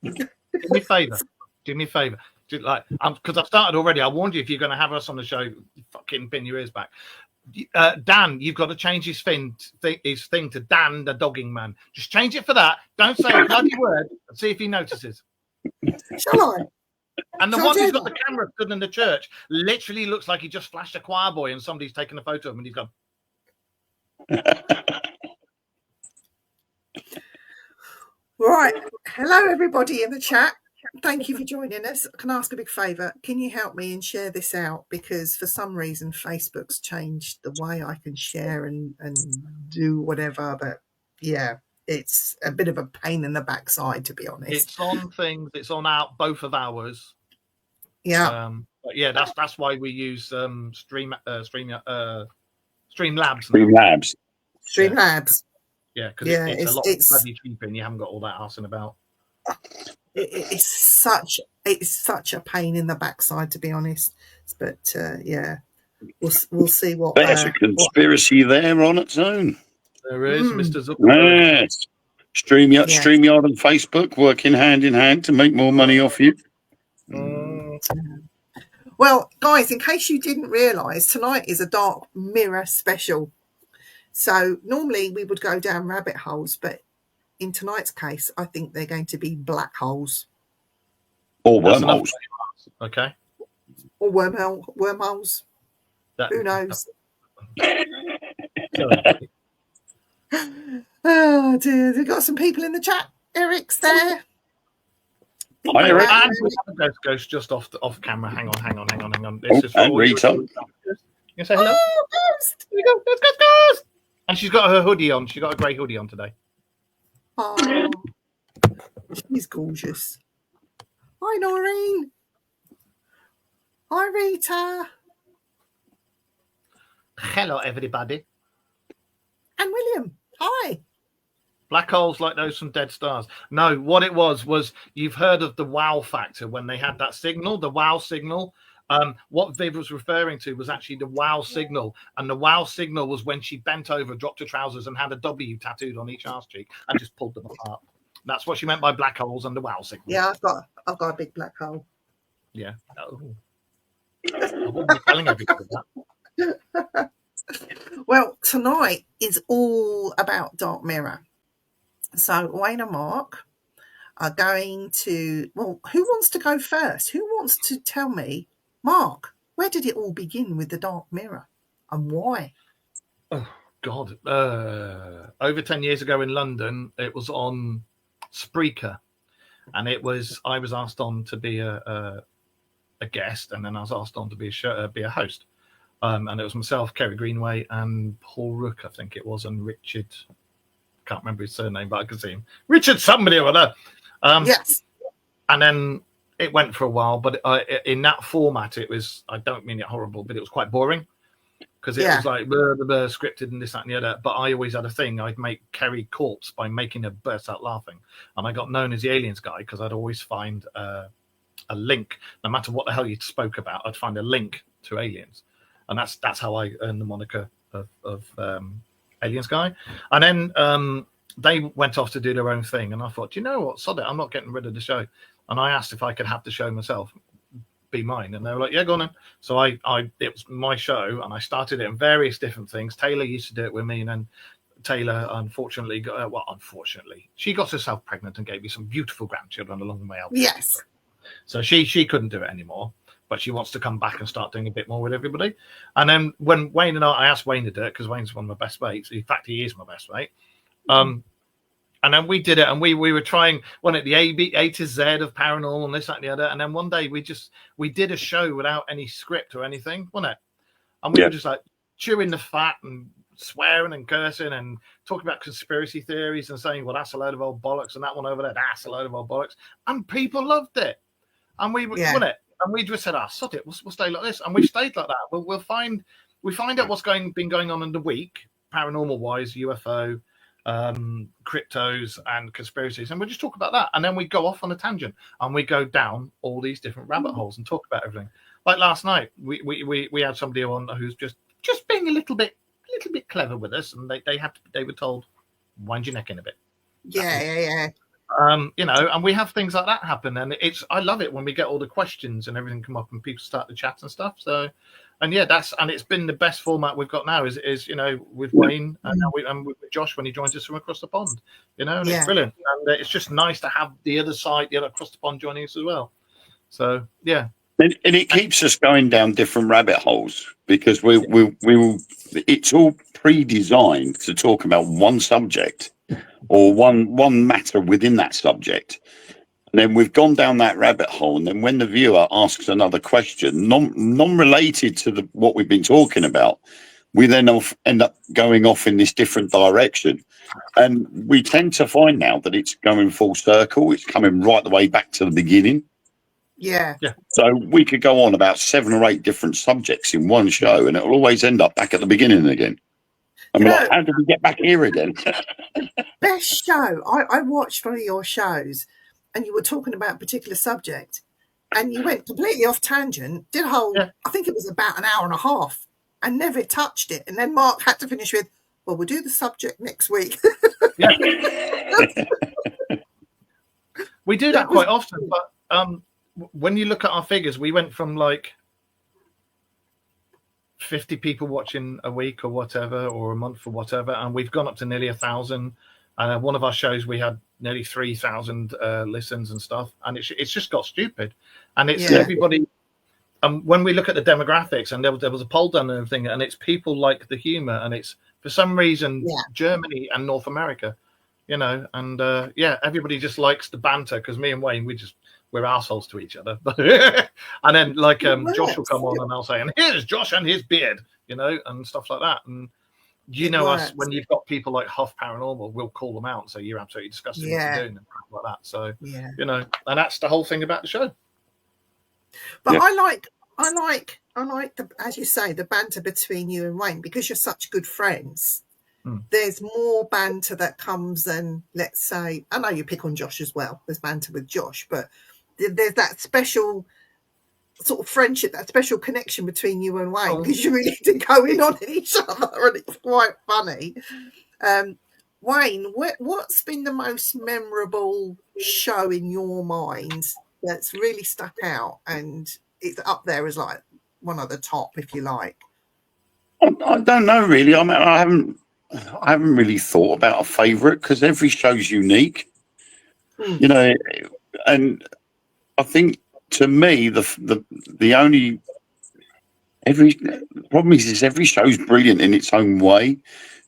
Do me a favour. Because I've started already. I warned you if you're going to have us on the show, fucking pin your ears back. Dan, you've got to change his thing to Dan the Dogging Man. Just change it for that. Don't say a bloody word and see if he notices. Shall I? And the one who's got the camera stood in the church literally looks like he just flashed a choir boy and somebody's taken a photo of him and he's gone. Right. Hello, everybody in the chat. Thank you for joining us. Can I ask a big favour? Can you help me and share this out? Because for some reason, Facebook's changed the way I can share and do whatever. But yeah, it's a bit of a pain in the backside, to be honest. It's on things. It's on both of ours. Yeah. But yeah, that's why we use Streamlabs. Streamlabs. Yeah, because it's a lot bloody cheaper and you haven't got all that arsing about. It's such a pain in the backside, to be honest. But yeah, we'll see what. There's a conspiracy there on its own. There is, Mr. Zuckerberg. Yes. StreamYard and Facebook working hand in hand to make more money off you. Well, guys, in case you didn't realise, tonight is a Dark Mirror special. So normally we would go down rabbit holes, but in tonight's case, I think they're going to be black holes. Or wormholes. Okay. Or wormholes. Who knows? Oh, dear. We've got some people in the chat. Eric's there. Hi, Eric. Ghost just off camera. Hang on. This is for Rita. You say hello? Oh, Ghost. Here you go. Ghost. And she's got her hoodie on. She's got a grey hoodie on today. Oh, she's gorgeous. Hi, Noreen. Hi, Rita. Hello, everybody. And William. Hi. Black holes like those from Dead Stars. No, what it was you've heard of the wow factor when they had that signal, the wow signal. What Viv was referring to was actually the wow signal, and the wow signal was when she bent over, dropped her trousers, and had a W tattooed on each arse cheek and just pulled them apart. That's what she meant by black holes and the wow signal. Yeah, I've got a big black hole. Yeah. Oh. I wouldn't be telling everybody that. Well, tonight is all about Dark Mirror. So Wayne and Mark are going to. Well, who wants to go first? Who wants to tell me? Mark, where did it all begin with the Dark Mirror and why? Oh, God. Over 10 years ago in London, it was on Spreaker. And I was asked on to be a guest, and then I was asked on to be a host. And it was myself, Kerry Greenway, and Paul Rook, I think it was, and Richard. Can't remember his surname, but I can see him. Richard somebody or other. Yes. And then it went for a while, but in that format, it was, I don't mean it horrible, but it was quite boring because it was like blah, blah, blah, scripted and this, that, and the other. But I always had a thing. I'd make Kerry corpse by making her burst out laughing. And I got known as the aliens guy because I'd always find a link. No matter what the hell you spoke about, I'd find a link to aliens. And that's how I earned the moniker of aliens guy. And then they went off to do their own thing. And I thought, you know what? Sod it. I'm not getting rid of the show. And I asked if I could have the show myself, be mine. And they were like, yeah, go on then. So it was my show, and I started it in various different things. Taylor used to do it with me, and then Taylor, unfortunately, she got herself pregnant and gave me some beautiful grandchildren along the way out. Yes. So she couldn't do it anymore, but she wants to come back and start doing a bit more with everybody. And then when Wayne and I asked Wayne to do it, because Wayne's one of my best mates. In fact, he is my best mate. And then we did it, and we were trying the A to Z of paranormal and this, that, and the other. And then one day we did a show without any script or anything, wasn't it? And we were just like chewing the fat and swearing and cursing and talking about conspiracy theories and saying, well, that's a load of old bollocks, and that one over there, that's a load of old bollocks. And people loved it. And we won it. And we just said, sod it, we'll stay like this. And we stayed like that. We'll find out what's been going on in the week, paranormal wise, UFO, cryptos and conspiracies, and we'll just talk about that, and then we go off on a tangent and we go down all these different rabbit holes and talk about everything. Like last night, we had somebody on who's just being a little bit little bit clever with us, and they were told, wind your neck in a bit. Yeah. You know, and we have things like that happen, and I love it when we get all the questions and everything come up and people start to chat and stuff. So, and yeah, it's been the best format we've got now is you know, with Wayne and with Josh when he joins us from across the pond, you know, and it's brilliant, and it's just nice to have the other side, the other across the pond joining us as well. So yeah. And it keeps us going down different rabbit holes because we will. It's all pre-designed to talk about one subject or one matter within that subject. And then we've gone down that rabbit hole, and then when the viewer asks another question, non-related to what we've been talking about, we then end up going off in this different direction. And we tend to find now that it's going full circle. It's coming right the way back to the beginning. Yeah. So we could go on about 7 or 8 different subjects in one show, and it'll always end up back at the beginning again. I'm like, how did we get back here again? Best show. I watched one of your shows, and you were talking about a particular subject, and you went completely off tangent, did a whole, I think it was about an hour and a half, and never touched it. And then Mark had to finish with, well, we'll do the subject next week. We do that quite often, but when you look at our figures, we went from like 50 people watching a week or whatever, or a month or whatever, and we've gone up to nearly 1,000. And one of our shows, we had nearly 3,000 listens and stuff, and it's just got stupid. And it's everybody. When we look at the demographics, and there was a poll done and everything, and it's people like the humor, and it's for some reason Germany and North America, you know, and everybody just likes the banter because me and Wayne, we're assholes to each other. And then like Josh will come on and I'll say, and here's Josh and his beard, you know, and stuff like that. And you know, us when you've got people like Huff Paranormal, we'll call them out and say you're absolutely disgusting what you're doing and stuff like that. So you know, and that's the whole thing about the show. But I like the, as you say, the banter between you and Wayne, because you're such good friends. There's more banter that comes than, let's say, I know you pick on Josh as well. There's banter with Josh, but there's that special sort of friendship, that special connection between you and Wayne, because you really do go in on each other, and it's quite funny. Wayne, what's been the most memorable show in your mind that's really stuck out, and it's up there as like one of the top, if you like? I don't know really. I mean, I haven't really thought about a favourite because every show's unique, you know. And I think to me, the problem is every show's brilliant in its own way,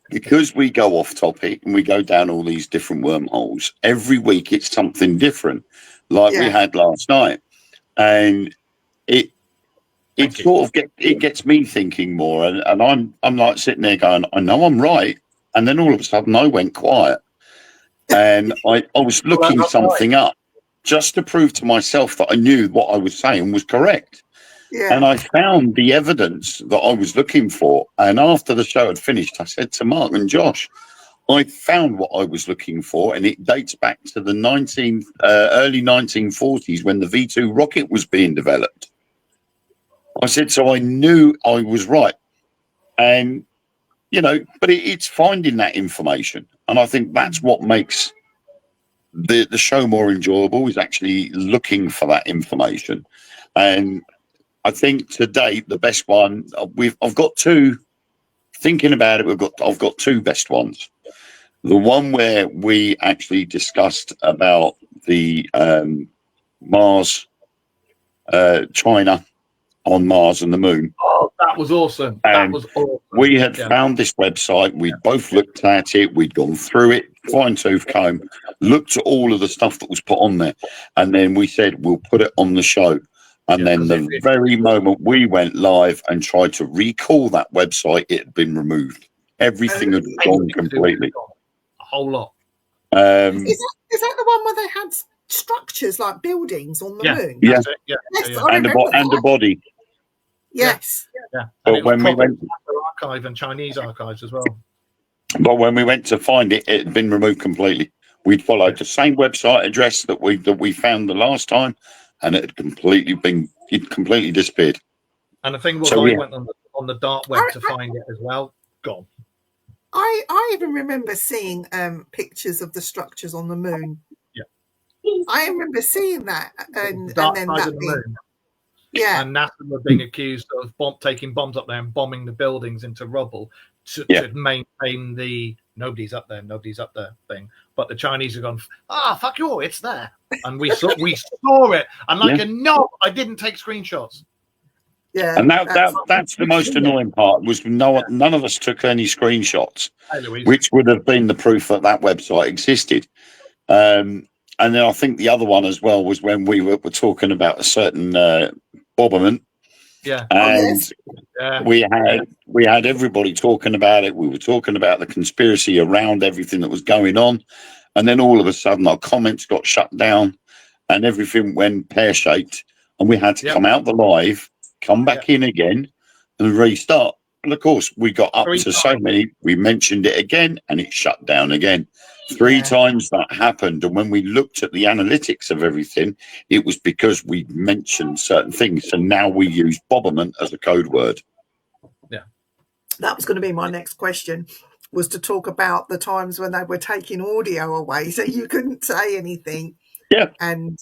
because we go off topic and we go down all these different wormholes. Every week it's something different, like we had last night, and it sort of gets me thinking more, and I'm like sitting there going, I know I'm right, and then all of a sudden I went quiet, and I was looking something up just to prove to myself that I knew what I was saying was correct. And I found the evidence that I was looking for, and after the show had finished, I said to Mark and Josh, I found what I was looking for, and it dates back to the early 1940s when the V2 rocket was being developed. I said, so I knew I was right. And, you know, but it's finding that information. And I think that's what makes the show more enjoyable, is actually looking for that information. And I think to date, the best one, I've got two, thinking about it, I've got two best ones. The one where we actually discussed about the Mars, China, on Mars and the moon. Oh, that was awesome. And that was awesome. We had found this website. We'd both looked at it. We'd gone through it, fine tooth comb, looked at all of the stuff that was put on there. And then we said, we'll put it on the show. And then the very moment we went live and tried to recall that website, it had been removed. Everything had gone completely. A whole lot. Is that the one where they had structures like buildings on the moon? Yeah. Yes, And a body. Yes. Yeah. But when we went to archive and Chinese archives as well. But when we went to find it, it had been removed completely. We'd followed the same website address that we found the last time, and it had completely disappeared. And the thing was, I went on the dark web to find it as well. Gone. I even remember seeing pictures of the structures on the moon. Yeah. I remember seeing that, and Dark then side that of the being, moon. yeah, And NASA were being accused of taking bombs up there and bombing the buildings into rubble to maintain the nobody's up there thing. But the Chinese have gone, fuck you, it's there. And we saw it. And like a knob, I didn't take screenshots. yeah. And that's the most annoying part was none of us took any screenshots, which would have been the proof that website existed. And then I think the other one as well was when we were talking about a certain Boberman. Yeah. And we had everybody talking about it. We were talking about the conspiracy around everything that was going on. And then all of a sudden our comments got shut down and everything went pear-shaped. And we had to come out the live, come back in again and restart. And of course, we got up to so many. We mentioned it again and it shut down again. 3 times that happened. And when we looked at the analytics of everything, it was because we mentioned certain things. So now we use Boberman as a code word. Yeah. That was going to be my next question, was to talk about the times when they were taking audio away so you couldn't say anything. Yeah. And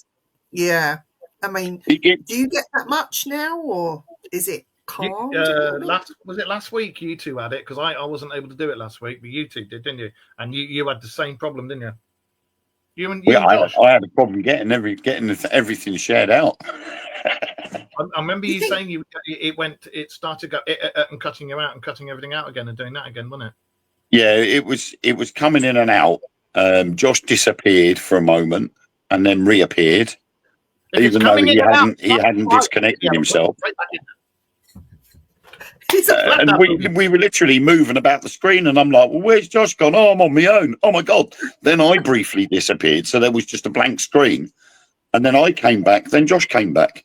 I mean, do you get that much now, or is it calm? Was it last week you two had it? Because I wasn't able to do it last week, but you two did, didn't you? And you had the same problem, didn't you? You and Josh. I had a problem getting everything shared out. I remember you saying it started and cutting you out and cutting everything out again and doing that again, wasn't it? Yeah, it was coming in and out. Josh disappeared for a moment and then reappeared, even though he hadn't disconnected himself. And we were literally moving about the screen, and I'm like, well, where's Josh gone? Oh, I'm on my own. Oh my God. Then I briefly disappeared. So there was just a blank screen. And then I came back. Then Josh came back.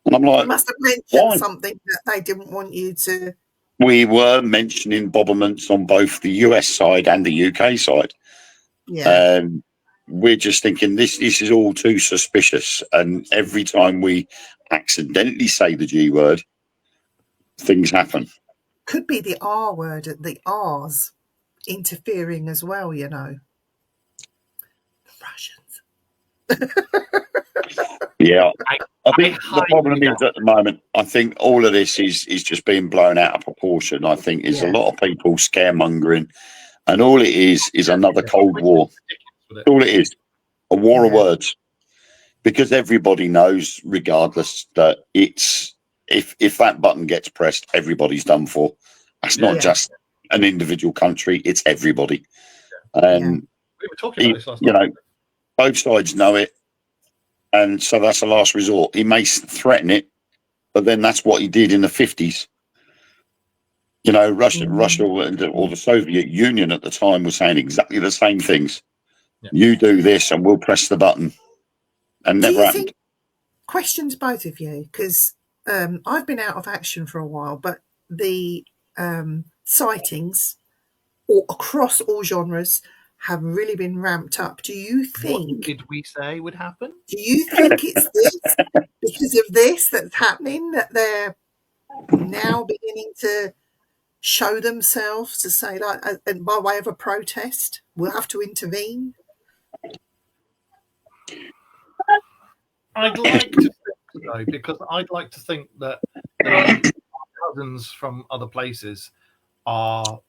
And I'm like, you must have mentioned something that they didn't want you to. We were mentioning Bobermans on both the US side and the UK side. Yeah. We're just thinking this is all too suspicious. And every time we accidentally say the G word, things happen. Could be the R word, the R's interfering as well, you know. The Russians. Yeah. I think the problem is at the moment, I think all of this is just being blown out of proportion. I think there's a lot of people scaremongering, and all it is another Cold War. All it is, a war of words. Because everybody knows, regardless, that it's if that button gets pressed, everybody's done for. That's not just an individual country; it's everybody. We were talking about this last night. Both sides know it, and so that's a last resort. He may threaten it, but then that's what he did in the 50s. Russia or the Soviet Union at the time was saying exactly the same things. Yeah. You do this, and we'll press the button, and never happened. Questions, both of you, because I've been out of action for a while, but the sightings across all genres have really been ramped up. Do you think? What did we say would happen? Do you think it's this because of this that's happening, that they're now beginning to show themselves to say, like, and by way of a protest, we'll have to intervene? I'd like to think so, because I'd like to think that the cousins from other places are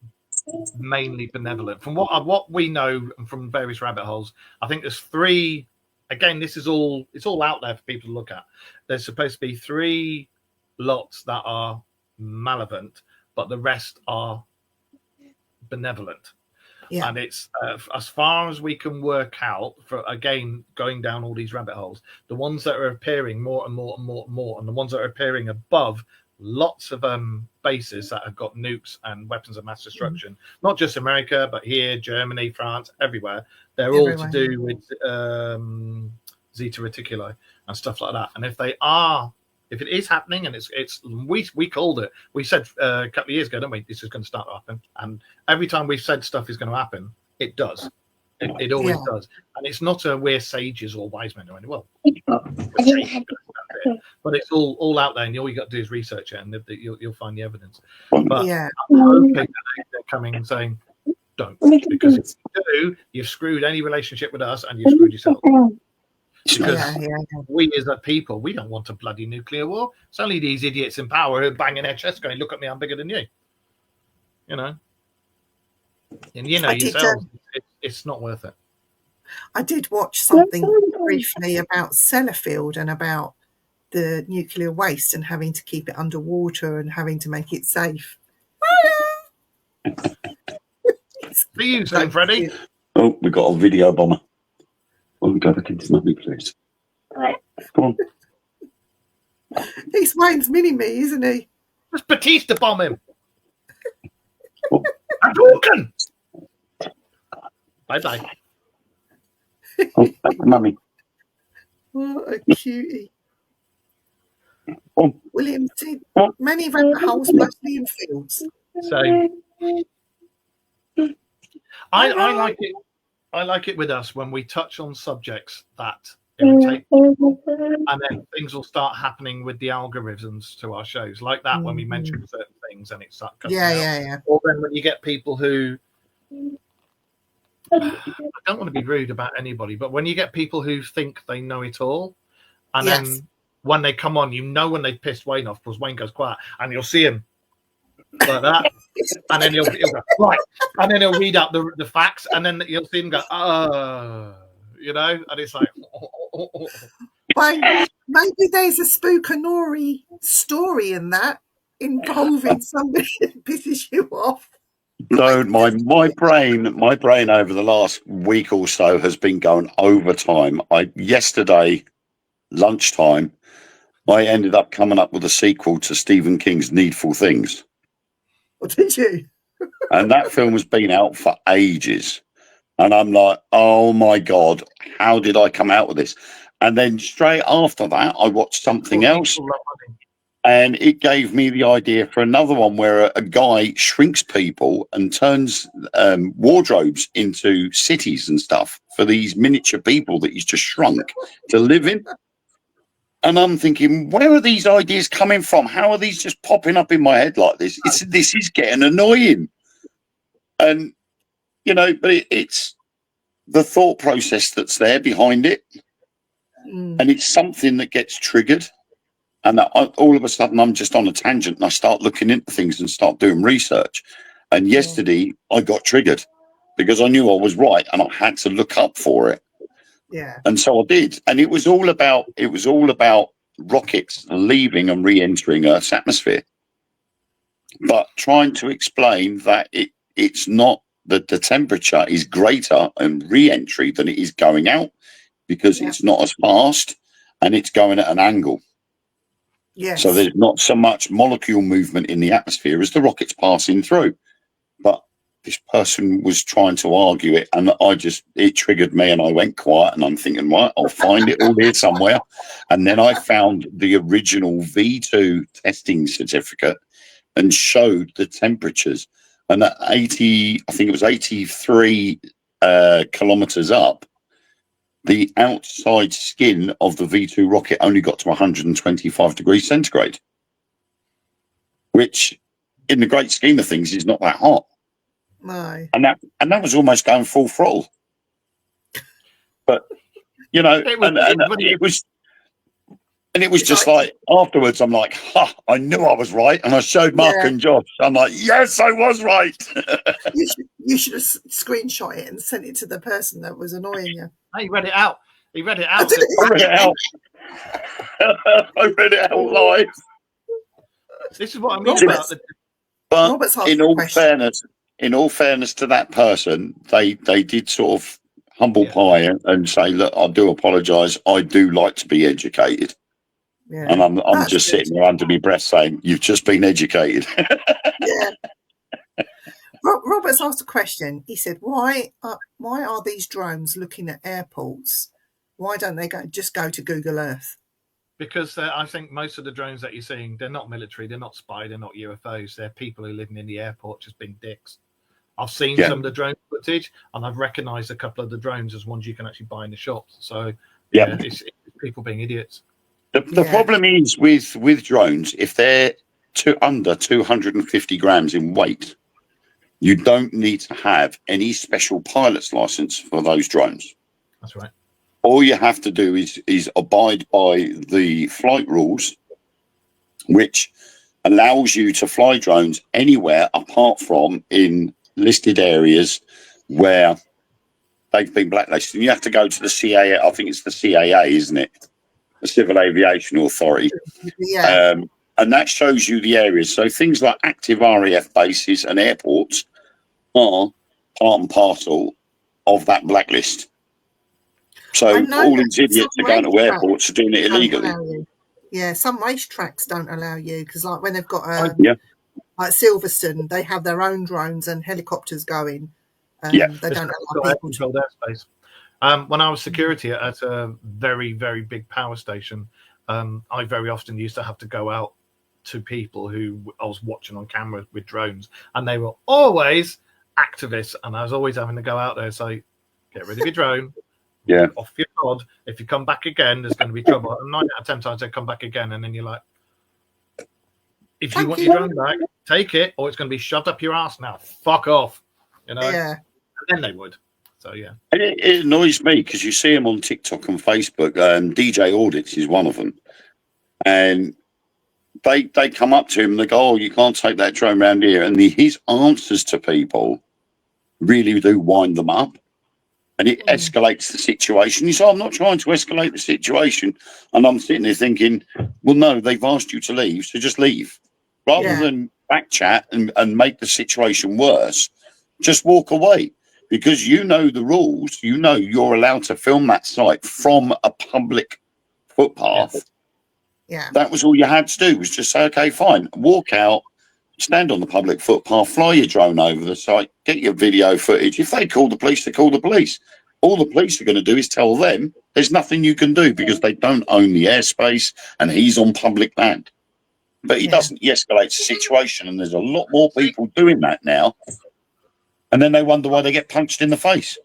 mainly benevolent. From what we know from various rabbit holes, I think there's 3. Again, it's all out there for people to look at. There's supposed to be 3 lots that are malevolent, but the rest are benevolent. Yeah. And it's as far as we can work out, for again going down all these rabbit holes, the ones that are appearing more and more and more and more, and the ones that are appearing above lots of bases that have got nukes and weapons of mass destruction, not just America, but here, Germany, France, everywhere. They're all to do with Zeta Reticuli and stuff like that. And if it is happening, and we called it. We said a couple of years ago, didn't we? This is going to start to happen. And every time we've said stuff is going to happen, it does. It always does. And it's not we're sages or wise men or anything. Well, but it's all out there, and all you got to do is research it, and you'll find the evidence. But I'm hoping that they're coming and saying, don't, because if you do, you've screwed any relationship with us, and you've screwed yourself. Because we as a people, we don't want a bloody nuclear war. It's only these idiots in power who are banging their chests going, look at me, I'm bigger than you. You know? And you know yourself, it's not worth it. I did watch something briefly about Sellafield and about the nuclear waste and having to keep it underwater and having to make it safe. For you, saying, Freddie. Oh, we got a video bomber. Oh, we got to continue, me, please. Come on. He's Wayne's mini-me, isn't he? Just Batista bomb him. Oh. I'm talking. Bye-bye. Oh, back to mummy. What a cutie. Oh. William, see, many rabbit holes, mostly in fields. So I like it. I like it with us when we touch on subjects that irritate people, and then things will start happening with the algorithms to our shows, like that when we mention certain things and it's yeah. Or then when you get people who, I don't want to be rude about anybody, but when you get people who think they know it all, and then when they come on, you know when they've pissed Wayne off because Wayne goes quiet, and you'll see him like that, and then he'll go right, and then he'll read out the facts, and then you'll see him go, you know, and it's like, Wayne, maybe there's a spookanori story in that involving somebody that pisses you off. No, my brain over the last week or so has been going overtime. Yesterday lunchtime, I ended up coming up with a sequel to Stephen King's Needful Things. What did you? And that film has been out for ages. And I'm like, oh my God, how did I come out with this? And then straight after that, I watched something else. And it gave me the idea for another one where a guy shrinks people and turns wardrobes into cities and stuff for these miniature people that he's just shrunk to live in. And I'm thinking, where are these ideas coming from? How are these just popping up in my head like this? This is getting annoying. And, you know, but it's the thought process that's there behind it. And it's something that gets triggered. And all of a sudden, I'm just on a tangent and I start looking into things and start doing research. And yesterday, I got triggered because I knew I was right and I had to look up for it. Yeah. And so I did. And it was all about rockets leaving and re-entering Earth's atmosphere. But trying to explain that it's not that the temperature is greater in re-entry than it is going out because it's not as fast and it's going at an angle. Yes. So there's not so much molecule movement in the atmosphere as the rocket's passing through. But this person was trying to argue it, and it triggered me, and I went quiet, and I'm thinking, right, I'll find it all here somewhere. And then I found the original V2 testing certificate and showed the temperatures. And at 80, I think it was 83 kilometers up, the outside skin of the V2 rocket only got to 125 degrees centigrade, which in the great scheme of things is not that hot. No. And that was almost going full throttle. But, you know, it was just like afterwards, I'm like, I knew I was right. And I showed Mark and Josh. I'm like, yes, I was right. You should have screenshot it and sent it to the person that was annoying you. He read it out. I read it out. I read it out live. This is what I mean about the. But in all fairness to that person, they did sort of humble pie and say, look, I do apologise. I do like to be educated. Yeah. And I'm just sitting there under my breath saying, you've just been educated. Yeah. Robert's asked a question. He said, why are these drones looking at airports? Why don't they go to Google Earth? Because I think most of the drones that you're seeing, they're not military, they're not spy, they're not UFOs. They're people who are living in the airport just being dicks. I've seen some of the drone footage, and I've recognised a couple of the drones as ones you can actually buy in the shops. So it's people being idiots. The problem is with drones, if they're under 250 grams in weight, You don't need to have any special pilot's license for those drones. That's right. All you have to do is abide by the flight rules, which allows you to fly drones anywhere apart from in listed areas where they've been blacklisted. And you have to go to the CAA. I think it's the CAA, isn't it? The Civil Aviation Authority. Yeah. And that shows you the areas. So things like active RAF bases and airports are part and parcel of that blacklist. So all these idiots are going to airports are doing it illegally. Yeah, some racetracks don't allow you because, like, when they've got like Silverstone, they have their own drones and helicopters going. They don't allow people controlled airspace. When I was security at a very, very big power station, I very often used to have to go out to people who I was watching on camera with drones, and they were always activists, and I was always having to go out there and say, get rid of your drone. Yeah. Off your pod. If you come back again, there's going to be trouble. And 9 out of 10 times they come back again, and then you're like, if you want your drone back, take it, or it's going to be shoved up your ass now. Fuck off. You know? Yeah. And then they would. So, yeah. And it annoys me because you see them on TikTok and Facebook. DJ Audits is one of them. And they come up to him and they go, oh, you can't take that drone around here. And his answers to people really do wind them up. And it escalates the situation. You say, I'm not trying to escalate the situation. And I'm sitting there thinking, well, no, they've asked you to leave, so just leave. Rather than back chat and make the situation worse, just walk away. Because you know the rules. You know you're allowed to film that site from a public footpath. Yeah. That was all you had to do, was just say, okay, fine. Walk out, stand on the public footpath, fly your drone over the site, get your video footage. If they call the police, they call the police. All the police are going to do is tell them there's nothing you can do because they don't own the airspace and he's on public land. But he doesn't. He escalates the situation, and there's a lot more people doing that now. And then they wonder why they get punched in the face.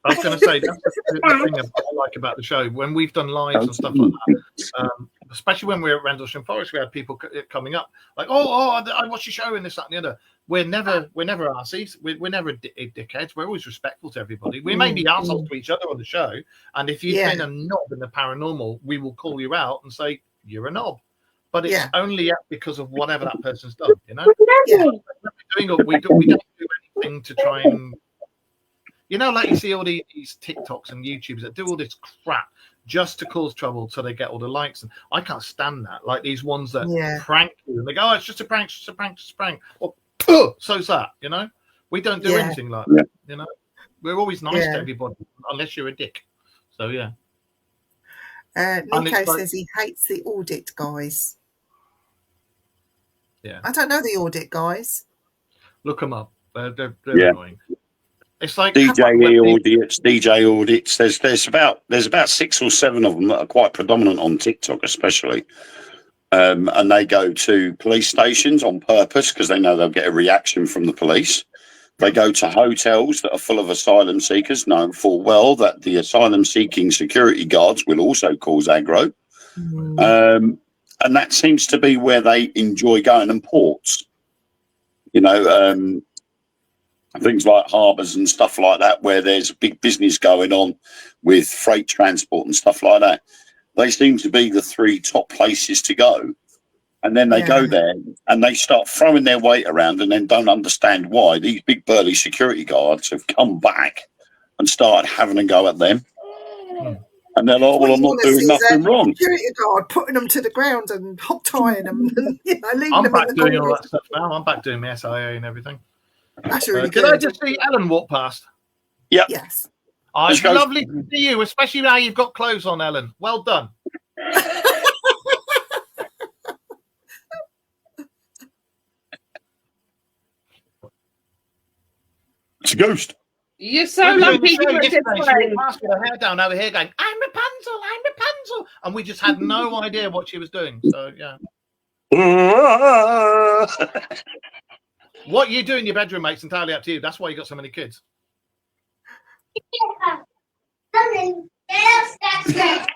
I was going to say, that's the thing I like about the show. When we've done lives and stuff like that, especially when we were at Rendlesham Forest, we had people coming up like, oh, I watched your show and this, that, and the other. We're never arseys. We're never dickheads. We're always respectful to everybody. We may be arseholes to each other on the show. And if you've been a knob in the paranormal, we will call you out and say, you're a knob. But it's only because of whatever that person's done, you know? Yeah. We don't do anything to try and... You know, like you see all these TikToks and YouTubers that do all this crap just to cause trouble so they get all the likes. And I can't stand that. Like these ones that prank you and they go, oh, it's just a prank, just a prank, just a prank. Or, so's that, you know? We don't do anything like that, you know? We're always nice to everybody, unless you're a dick. So, yeah. Nico says he hates the audit guys. Yeah. I don't know the audit guys. Look them up. They're annoying. It's like DJ audits. There's about 6 or 7 of them that are quite predominant on TikTok, especially. And they go to police stations on purpose because they know they'll get a reaction from the police. They go to hotels that are full of asylum seekers, knowing full well that the asylum-seeking security guards will also cause aggro. And that seems to be where they enjoy going, and ports. You know, things like harbours and stuff like that, where there's big business going on with freight transport and stuff like that. They seem to be the 3 top places to go. And then they go there and they start throwing their weight around and then don't understand why these big burly security guards have come back and started having a go at them. And they're like, well, I'm not doing nothing wrong. Security guard putting them to the ground and hog tying them and leaving I'm them back in the doing all corner. that stuff now. I'm back doing my SIA and everything. That's really Did good. I just see Ellen walk past? Yeah. Yes. Oh, it's lovely to see you, especially now you've got clothes on, Ellen. Well done. It's a ghost. You're so lucky you were a good She friend. walked past with her hair down over here going, I'm Rapunzel. And we just had no idea what she was doing. So, yeah. What you do in your bedroom, mate's entirely up to you. That's why you got so many kids.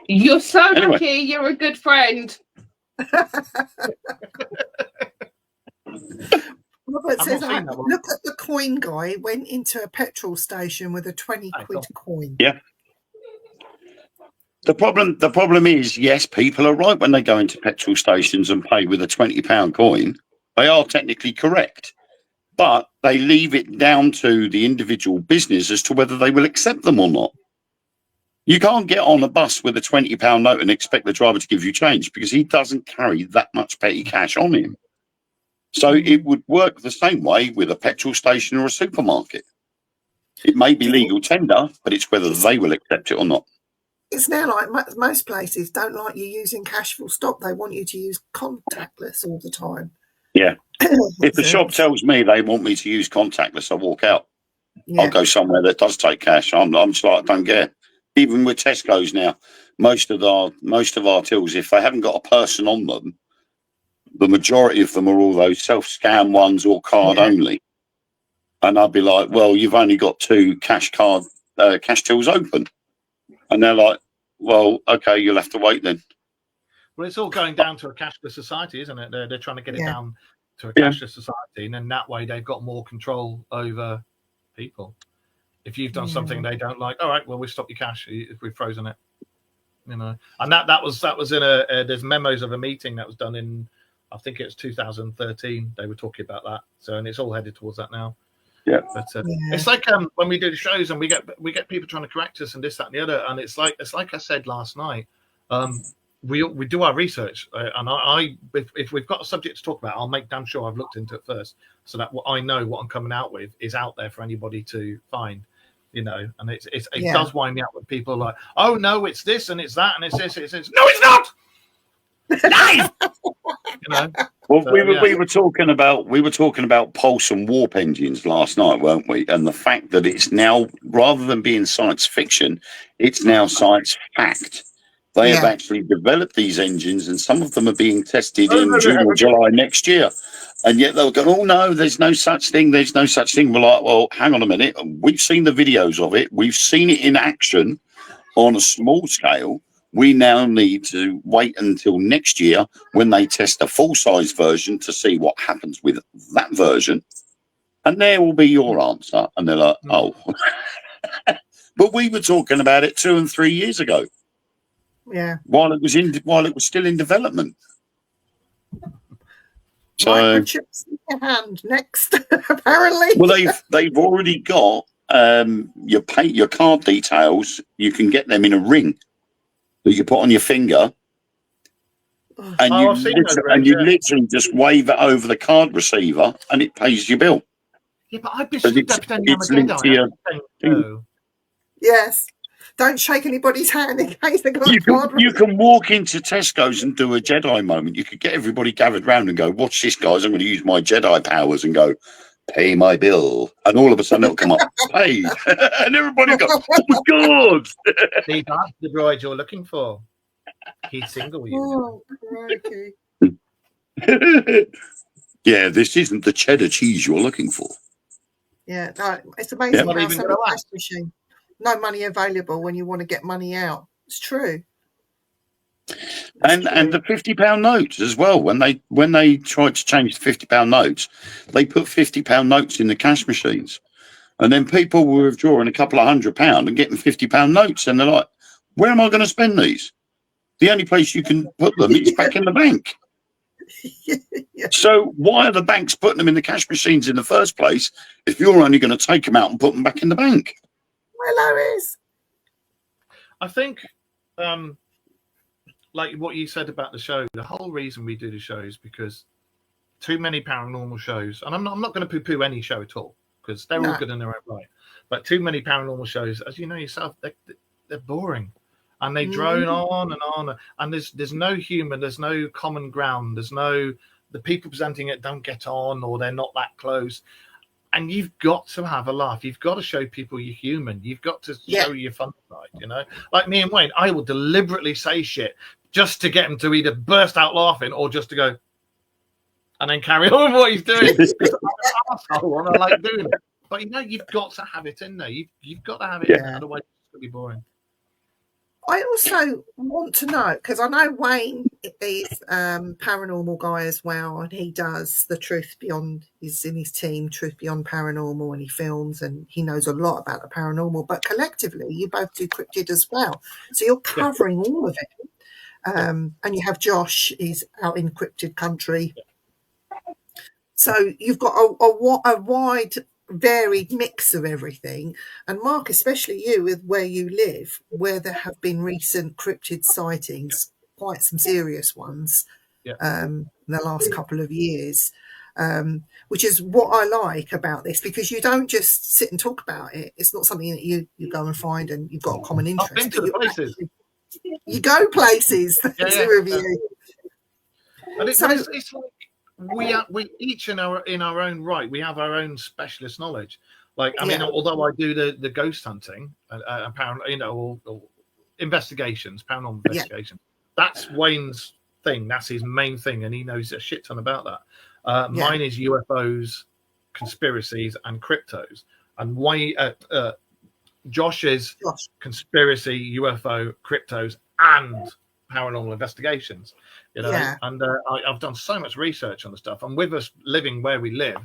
You're so lucky you're a good friend. Robert I've says, not seen that one. look at the coin guy went into a petrol station with a 20 quid coin. Yeah. The problem is, yes, people are right when they go into petrol stations and pay with a £20 coin. They are technically correct, but they leave it down to the individual business as to whether they will accept them or not. You can't get on a bus with a £20 note and expect the driver to give you change because he doesn't carry that much petty cash on him. So it would work the same way with a petrol station or a supermarket. It may be legal tender, but it's whether they will accept it or not. It's now like most places don't like you using cash full stop. They want you to use contactless all the time. Yeah. If the shop tells me they want me to use contactless, I walk out. Yeah. I'll go somewhere that does take cash. I'm just like, I don't care. Even with Tesco's now, most of our tills, if they haven't got a person on them, the majority of them are all those self-scan ones or card only. And I'd be like, well, you've only got 2 cash tills open. And they're like, well, okay, you'll have to wait then. Well, it's all going down to a cashless society, isn't it? They're trying to get it down to a cashless society, and then that way they've got more control over people. If you've done something they don't like, all right, well, we stop your cash if we've frozen it, you know. And that was in there's memos of a meeting that was done in, I think it's 2013. They were talking about that. So, and it's all headed towards that now. Yeah. But it's like when we do the shows and we get people trying to correct us and this, that, and the other. And it's like I said last night, we do our research, and if we've got a subject to talk about, I'll make damn sure I've looked into it first, so that I know what I'm coming out with is out there for anybody to find, you know. And it does wind me up when people are like, oh no, it's this and it's that and it's this, it's no, it's not. Live. You know. Well, so, we were talking about pulse and warp engines last night, weren't we? And the fact that it's now, rather than being science fiction, it's now science fact. They have actually developed these engines, and some of them are being tested in June or July next year. And yet they'll go, oh no, there's no such thing. There's no such thing. We're like, well, hang on a minute. We've seen the videos of it. We've seen it in action on a small scale. We now need to wait until next year when they test a full-size version to see what happens with that version. And there will be your answer. And they're like, oh. But we were talking about it 2 and 3 years ago. Yeah. While it was still in development. So microchips in your hand next, apparently. Well, they've already got your card details. You can get them in a ring that you put on your finger, and you literally just wave it over the card receiver, and it pays your bill. Yeah, but I'd be it's linked to your. Yes. Don't shake anybody's hand in case they got you can walk into Tesco's and do a Jedi moment. You could get everybody gathered round and go, watch this, guys. I'm going to use my Jedi powers and go, pay my bill. And all of a sudden it'll come up, paid. And everybody goes, oh my God. See, that's the droid you're looking for. He's single. Oh, crikey. Yeah, this isn't the cheddar cheese you're looking for. Yeah, no, it's amazing how some cash machine. No money available when you want to get money out. It's true. And the £50 notes as well. When they tried to change the £50 notes, they put £50 notes in the cash machines, and then people were withdrawing a couple of £100 and getting £50 notes, and they're like, "Where am I going to spend these? The only place you can put them is back in the bank." So why are the banks putting them in the cash machines in the first place if you're only going to take them out and put them back in the bank? Hello, Lois. I think, like what you said about the show, the whole reason we do the show is because too many paranormal shows, and I'm not going to poo-poo any show at all because they're all good in their own right, but too many paranormal shows, as you know yourself, they're boring, and they drone on and on, and there's no human, there's no common ground, the people presenting it don't get on, or they're not that close. And you've got to have a laugh. You've got to show people you're human. You've got to show your fun side, you know? Like me and Wayne, I will deliberately say shit just to get him to either burst out laughing or just to go and then carry on with what he's doing. I'm an asshole and I like doing it. But, you know, you've got to have it in there. You've got to have it in there. Otherwise it's going to be boring. I also want to know, because I know Wayne is paranormal guy as well, and he does the Truth Beyond, he's in his team, Truth Beyond Paranormal, and he films and he knows a lot about the paranormal, but collectively you both do cryptid as well. So you're covering all of it. And you have Josh, he's out in cryptid country. So you've got a wide, varied mix of everything. And Mark, especially you, with where you live, where there have been recent cryptid sightings, quite some serious ones, in the last couple of years, which is what I like about this, because you don't just sit and talk about it. It's not something that you go and find and you've got a common interest. I've been to the places. You go places to review. And it's like we each in our own right, we have our own specialist knowledge. Like, I mean, although I do the ghost hunting and or investigations, paranormal investigations, that's Wayne's thing. That's his main thing, and he knows a shit ton about that. Mine is UFOs, conspiracies, and cryptos. And Josh is conspiracy, UFO, cryptos, and paranormal investigations. And I've done so much research on the stuff. And with us living where we live,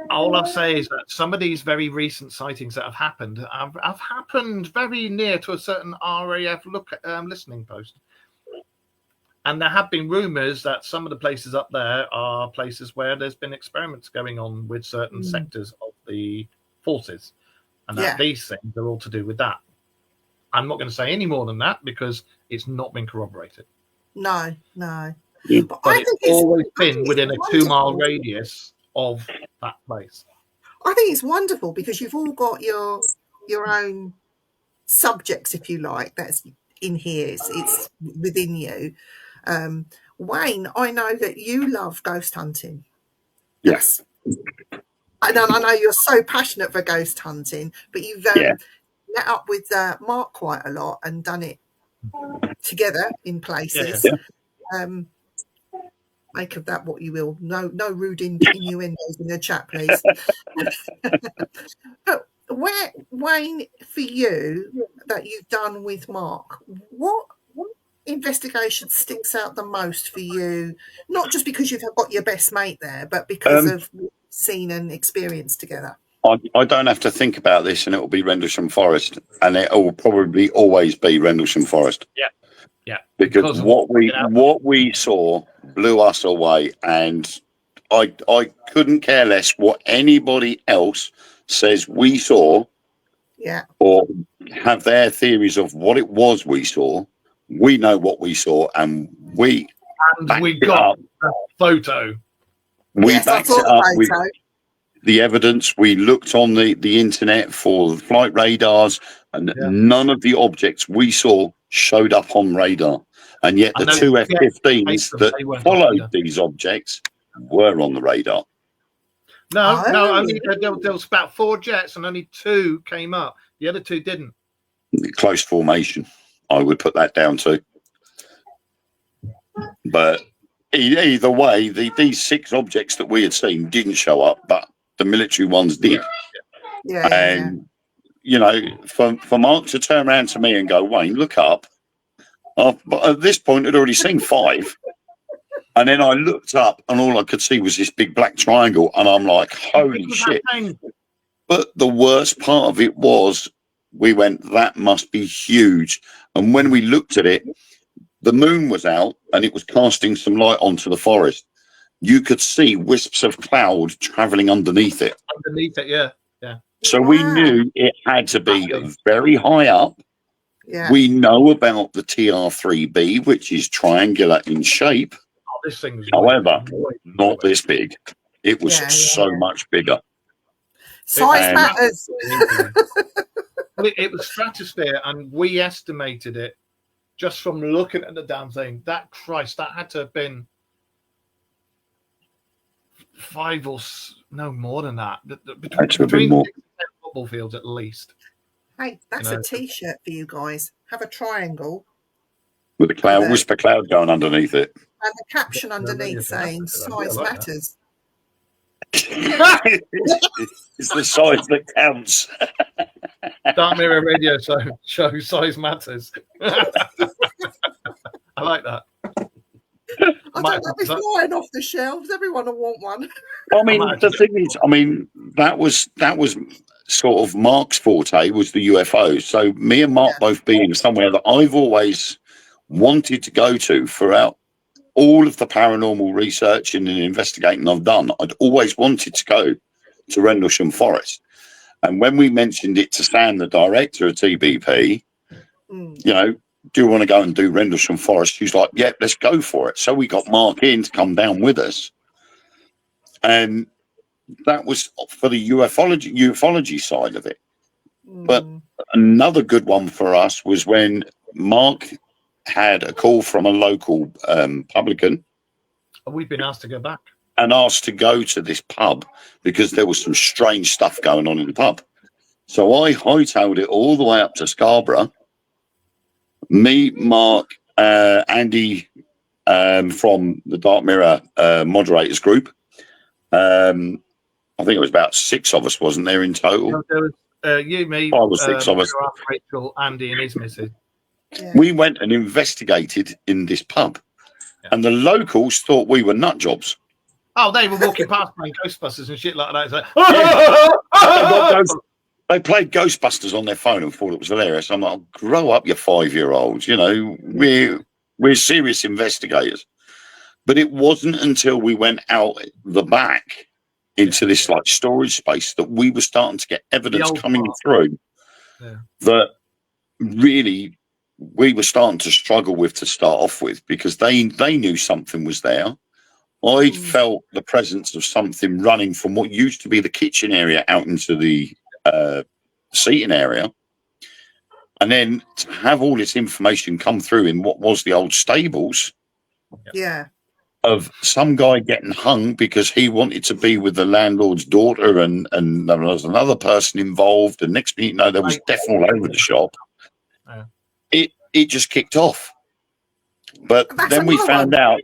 all I'll say is that some of these very recent sightings that have happened have happened very near to a certain RAF listening post. And there have been rumors that some of the places up there are places where there's been experiments going on with certain sectors of the forces. And that these things are all to do with that. I'm not going to say any more than that because it's not been corroborated. No. Yeah. But it's always been within a 2-mile radius of that place. I think it's wonderful because you've all got your own subjects, if you like, that's in here. It's within you. Wayne, I know that you love ghost hunting. Yes. I know you're so passionate for ghost hunting, but you've met up with Mark quite a lot and done it together in places. Make of that what you will. No rude innuendos in the chat, please. But where, Wayne, for you that you've done with Mark, what investigation sticks out the most for you? Not just because you've got your best mate there, but because of what you've seen and experienced together. I don't have to think about this, and it will be Rendlesham Forest, and it will probably always be Rendlesham Forest. Yeah. Because what we saw blew us away, and I couldn't care less what anybody else says we saw, or have their theories of what it was we saw. We know what we saw, and we got a photo. We backed it up with the evidence. We looked on the internet for flight radars, and none of the objects we saw showed up on radar. And yet the two F-15s that followed these objects were on the radar. No, only there was about 4 jets, and only 2 came up. The other 2 didn't. Close formation, I would put that down to. But either way, these 6 objects that we had seen didn't show up, but the military ones did. You know, for Mark to turn around to me and go, Wayne, look up. But at this point, I'd already seen 5. And then I looked up and all I could see was this big black triangle. And I'm like, holy shit. But the worst part of it was we went, that must be huge. And when we looked at it, the moon was out and it was casting some light onto the forest. You could see wisps of cloud traveling underneath it. So we knew it had to be very high up. We know about the TR-3B, which is triangular in shape. However, not this big. It was so much bigger. Size matters. It was stratosphere, and we estimated it just from looking at the damn thing. That had to have been 5 or no more than that. Between 6 and 10 football fields at least. Hey, that's a T-shirt for you guys. Have a triangle with a cloud, whisper cloud going underneath it, and the caption underneath saying "Size matters." It's the size that counts. Dark Mirror radio show size matters. I like that. I don't know, be flying off the shelves. Everyone will want one. I mean, the thing is, that was sort of Mark's forte, was the UFOs. So me and Mark both being somewhere that I've always wanted to go to throughout all of the paranormal researching and investigating I've done. I'd always wanted to go to Rendlesham Forest. And when we mentioned it to Sam, the director of TBP, you know, do you want to go and do Rendlesham Forest? She's like, yeah, let's go for it. So we got Mark in to come down with us. And that was for the ufology side of it. But another good one for us was when Mark had a call from a local publican. We've been asked to go back. And asked to go to this pub because there was some strange stuff going on in the pub. So I hightailed it all the way up to Scarborough. Me, Mark, Andy from the Dark Mirror moderators group. I think it was about 6 of us, wasn't there, in total? There was you, me, 5 or 6 of us. Rachel, Andy, and his missus. Yeah. We went and investigated in this pub, and the locals thought we were nut jobs. Oh, they were walking past playing Ghostbusters and shit like that. It's like, they played Ghostbusters on their phone and thought it was hilarious. I'm like, grow up, you 5-year-olds. You know, we're serious investigators. But it wasn't until we went out the back into this like storage space that we were starting to get evidence coming through that really we were starting to struggle with to start off with, because they knew something was there. I felt the presence of something running from what used to be the kitchen area out into the seating area. And then to have all this information come through in what was the old stables. Yeah. Of some guy getting hung because he wanted to be with the landlord's daughter, and there was another person involved. And next thing you know, there was death all over the shop. Yeah. It just kicked off. But then we found out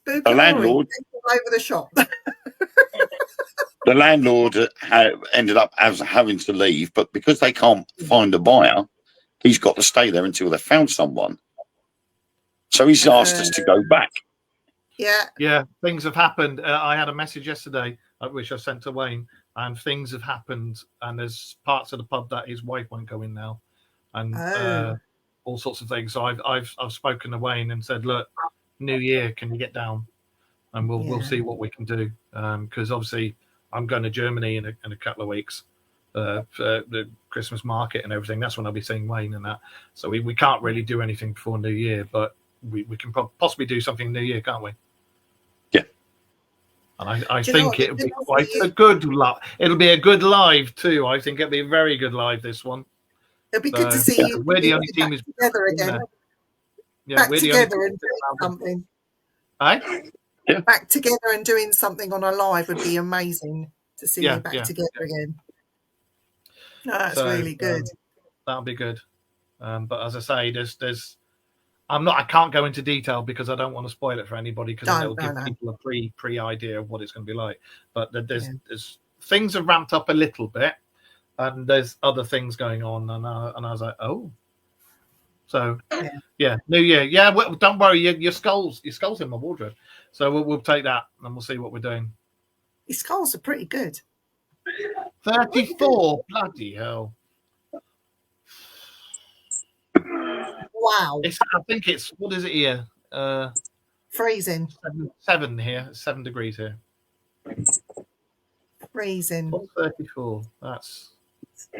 the landlord over the shop. The landlord ended up having to leave, but because they can't find a buyer, he's got to stay there until they found someone. So he's asked us to go back. Yeah, things have happened. I had a message yesterday, which I sent to Wayne, and things have happened. And there's parts of the pub that his wife won't go in now, and all sorts of things. So I've spoken to Wayne and said, look, New Year, can you get down, and we'll see what we can do. Because obviously I'm going to Germany in a couple of weeks for the Christmas market and everything. That's when I'll be seeing Wayne and that. So we can't really do anything before New Year, but we can possibly do something New Year, can't we? Yeah. And I think it'll be quite a good live. It'll be a good live too. I think it'll be a very good live, this one. It'll be good to see you. We're the only team who's together again. Yeah, back we're together and doing something. Right? Yeah. Back together and doing something on a live would be amazing to see you back together again. No, that's really good. That'll be good. But as I say, there's I can't go into detail because I don't want to spoil it for anybody, because it'll give people a pre idea of what it's going to be like. But there's things have ramped up a little bit, and there's other things going on, and I was like, oh. So New Year. Yeah, well, don't worry, your skull's in my wardrobe. So we'll take that and we'll see what we're doing. Your skulls are pretty good. 34, bloody hell. Wow. I think it's, what is it here? Freezing. 7 here, 7 degrees here. Freezing. What's 34? That's...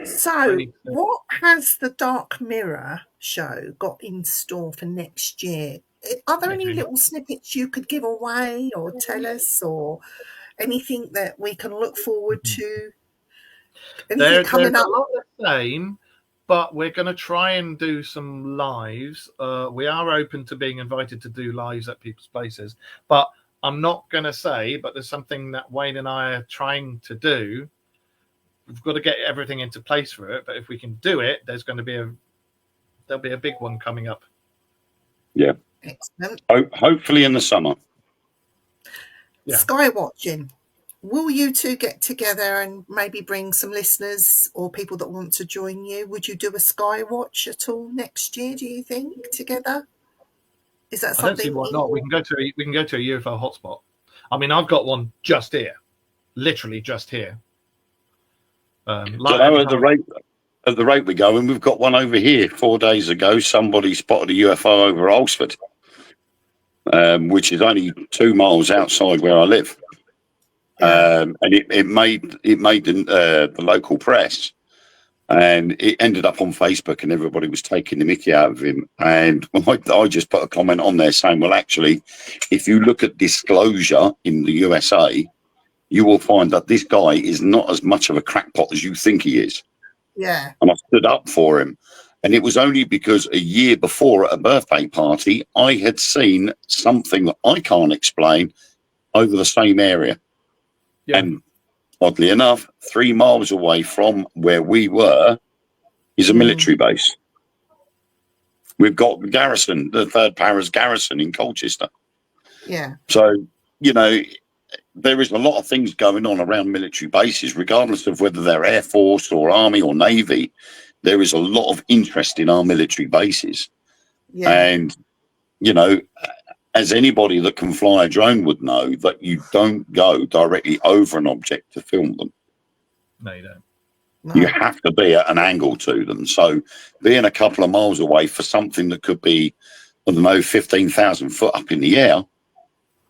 So, what has the Dark Mirror show got in store for next year? Are there any little snippets you could give away or tell us, or anything that we can look forward to? Anything coming up? A lot the same, but we're going to try and do some lives. We are open to being invited to do lives at people's places, but I'm not going to say, but there's something that Wayne and I are trying to do. We've got to get everything into place for it, but if we can do it, there'll be a big one coming up. Yeah. Excellent. Hopefully in the summer. Yeah. Sky watching. will you two get together and maybe bring some listeners or people that want to join you? Would you do a Skywatch at all next year, do you think, together? Is that something? I don't see why not. We can go to a UFO hotspot. I mean, I've got one just here, literally just here. At the rate we're going, we've got one over here. 4 days ago, somebody spotted a UFO over Alsford, which is only 2 miles outside where I live. And it made the local press, and it ended up on Facebook, and everybody was taking the mickey out of him. And I just put a comment on there saying, well, actually, if you look at disclosure in the USA, you will find that this guy is not as much of a crackpot as you think he is. Yeah. And I stood up for him. And it was only because a year before at a birthday party, I had seen something that I can't explain over the same area. Yeah. And oddly enough, 3 miles away from where we were is a military base. We've got the garrison, the 3rd Paras garrison in Colchester. Yeah. So, you know, there is a lot of things going on around military bases, regardless of whether they're Air Force or Army or Navy. There is a lot of interest in our military bases. Yeah. And, you know, as anybody that can fly a drone would know, that you don't go directly over an object to film them. No, you don't. No. You have to be at an angle to them. So being a couple of miles away for something that could be, I don't know, 15,000 foot up in the air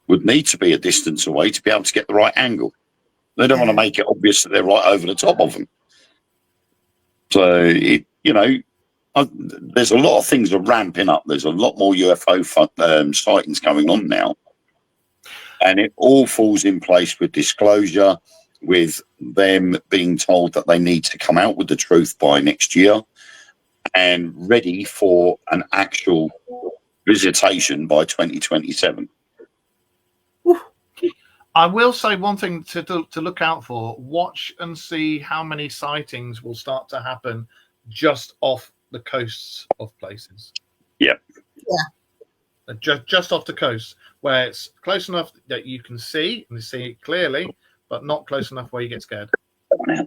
would need to be a distance away to be able to get the right angle. They don't want to make it obvious that they're right over the top of them. So, there's a lot of things that are ramping up. There's a lot more UFO sightings going on now. And it all falls in place with disclosure, with them being told that they need to come out with the truth by next year and ready for an actual visitation by 2027. I will say one thing to look out for. Watch and see how many sightings will start to happen just off the coasts of places. Yeah. Just off the coast, where it's close enough that you can see and see it clearly, but not close enough where you get scared. I've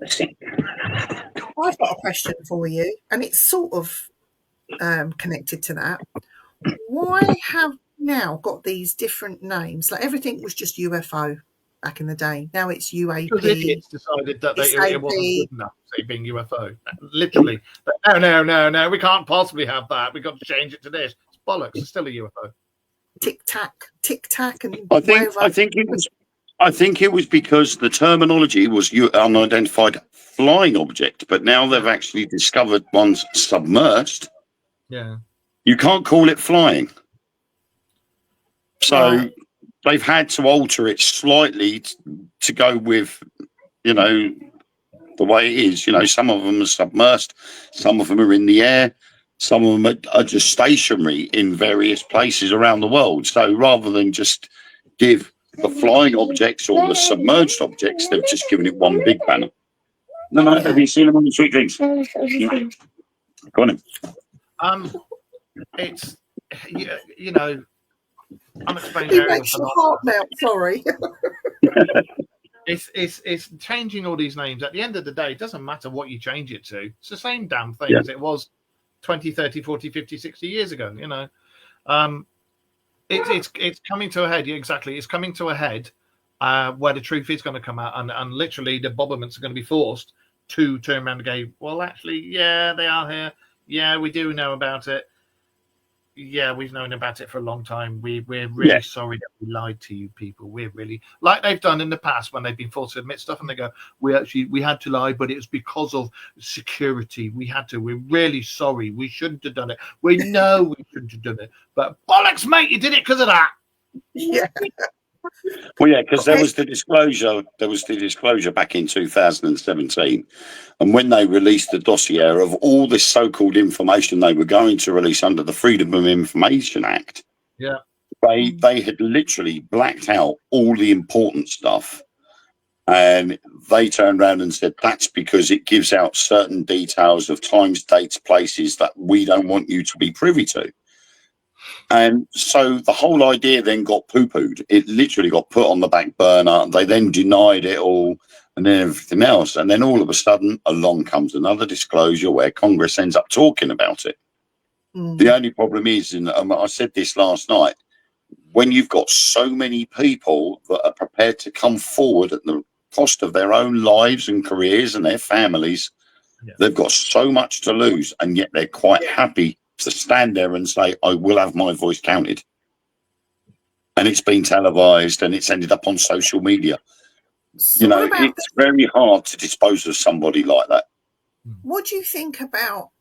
got a question for you, and it's sort of connected to that. Why have now got these different names? Like everything was just UFO back in the day. Now it's UAP. Because idiots decided that it wasn't good enough to say being UFO. Literally, no, we can't possibly have that. We've got to change it to this. It's bollocks. It's still a UFO. Tic tac, and I think it was because the terminology was unidentified flying object, but now they've actually discovered one's submerged. Yeah, you can't call it flying. So they've had to alter it slightly to go with, the way it is. Some of them are submerged, some of them are in the air, some of them are just stationary in various places around the world. So rather than just give the flying objects or the submerged objects, they've just given it one big banner. No, have you seen them on the sweet drinks? No. Go on in. It's, unexplained it makes your heart melt. Sorry. It's changing all these names. At the end of the day, it doesn't matter what you change it to. It's the same damn thing as it was 20, 30, 40, 50, 60 years ago. It's coming to a head. Yeah, exactly. It's coming to a head where the truth is going to come out, and literally the Bobberments are going to be forced to turn around and go, well, actually, yeah, they are here. Yeah, we do know about it. Yeah, we've known about it for a long time. We're really sorry that we lied to you people. We're really, like they've done in the past when they've been forced to admit stuff, and they go, we had to lie, but it was because of security. We had to. We're really sorry. We shouldn't have done it. We know we shouldn't have done it. But bollocks, mate, you did it because of that. Yeah. Well, yeah, because there was the disclosure back in 2017, and when they released the dossier of all this so-called information they were going to release under the Freedom of Information Act, they had literally blacked out all the important stuff, and they turned around and said that's because it gives out certain details of times, dates, places that we don't want you to be privy to. And so the whole idea then got poo-pooed. It literally got put on the back burner. They then denied it all and then everything else. And then all of a sudden, along comes another disclosure where Congress ends up talking about it. The only problem is, and I said this last night, when you've got so many people that are prepared to come forward at the cost of their own lives and careers and their families, they've got so much to lose, and yet they're quite happy to stand there and say, I will have my voice counted. And it's been televised and it's ended up on social media. So it's very hard to dispose of somebody like that. What do you think about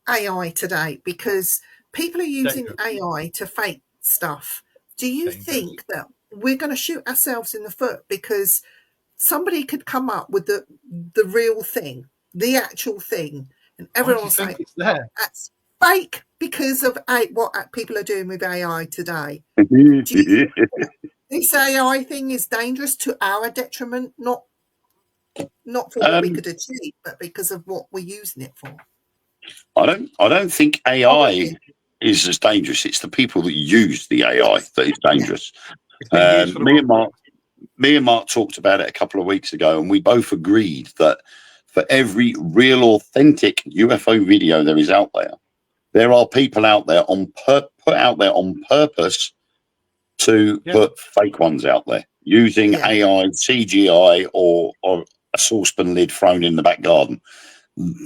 AI today? Because people are using AI to fake stuff. Do you think that we're going to shoot ourselves in the foot because somebody could come up with the real thing, the actual thing, and everyone will say that's fake because of what people are doing with AI today? Do you think this AI thing is dangerous to our detriment, not for what we could achieve, but because of what we're using it for? I don't think AI is as dangerous. It's the people that use the AI that is dangerous. Me and Mark talked about it a couple of weeks ago, and we both agreed that for every real, authentic UFO video there is out there are people out there put out there on purpose to put fake ones out there using AI, CGI, or a saucepan lid thrown in the back garden.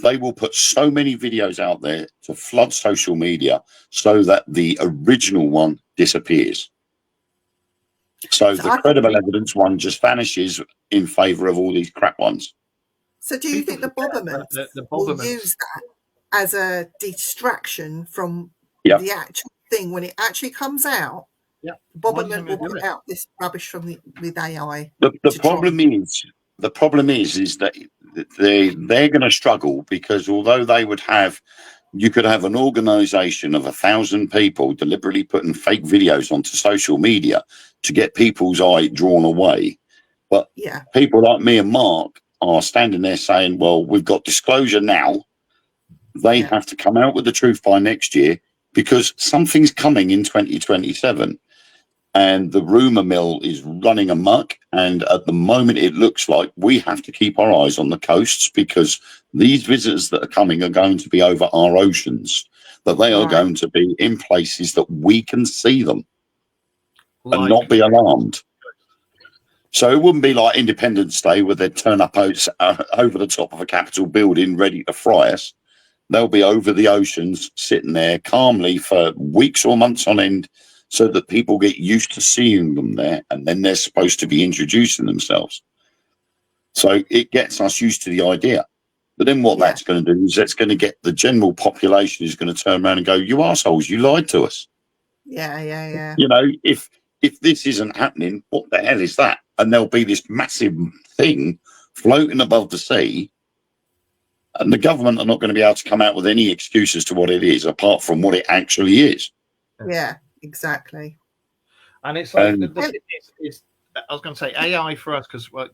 They will put so many videos out there to flood social media so that the original one disappears. So the credible evidence one just vanishes in favour of all these crap ones. So do you think the Bobbermans will use that as a distraction from the actual thing when it actually comes out? Bobberman will put out this rubbish with AI. The problem is that they're going to struggle, because although you could have an organisation of 1,000 people deliberately putting fake videos onto social media to get people's eye drawn away. But people like me and Mark are standing there saying, well, we've got disclosure now. They have to come out with the truth by next year, because something's coming in 2027. And the rumour mill is running amok. And at the moment, it looks like we have to keep our eyes on the coasts, because these visitors that are coming are going to be over our oceans, but they are going to be in places that we can see them and not be alarmed. So it wouldn't be like Independence Day where they'd turn up over the top of a Capitol building ready to fry us. They'll be over the oceans, sitting there calmly for weeks or months on end, so that people get used to seeing them there, and then they're supposed to be introducing themselves. So it gets us used to the idea. But then what that's going to do is that's going to get the general population is going to turn around and go, you assholes, you lied to us. Yeah. If this isn't happening, what the hell is that? And there'll be this massive thing floating above the sea, and the government are not going to be able to come out with any excuse as to what it is, apart from what it actually is. Yeah. Exactly. And it's like I was going to say AI for us, because we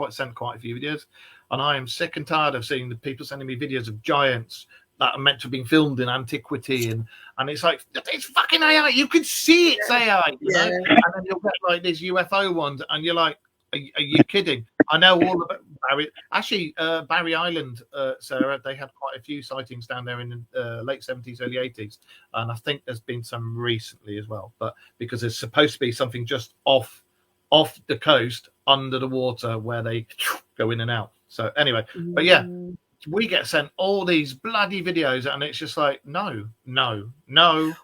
send quite a few videos, and I am sick and tired of seeing the people sending me videos of giants that are meant to have been filmed in antiquity, and it's like, it's fucking AI. You can see it's AI, you know? And then you'll get like these UFO ones, and you're like, are you kidding? I know all about Barry. Actually, Barry Island, Sarah, they had quite a few sightings down there in the late 70s, early 80s. And I think there's been some recently as well. But because there's supposed to be something just off the coast, under the water, where they go in and out. So anyway, but we get sent all these bloody videos, and it's just like, no.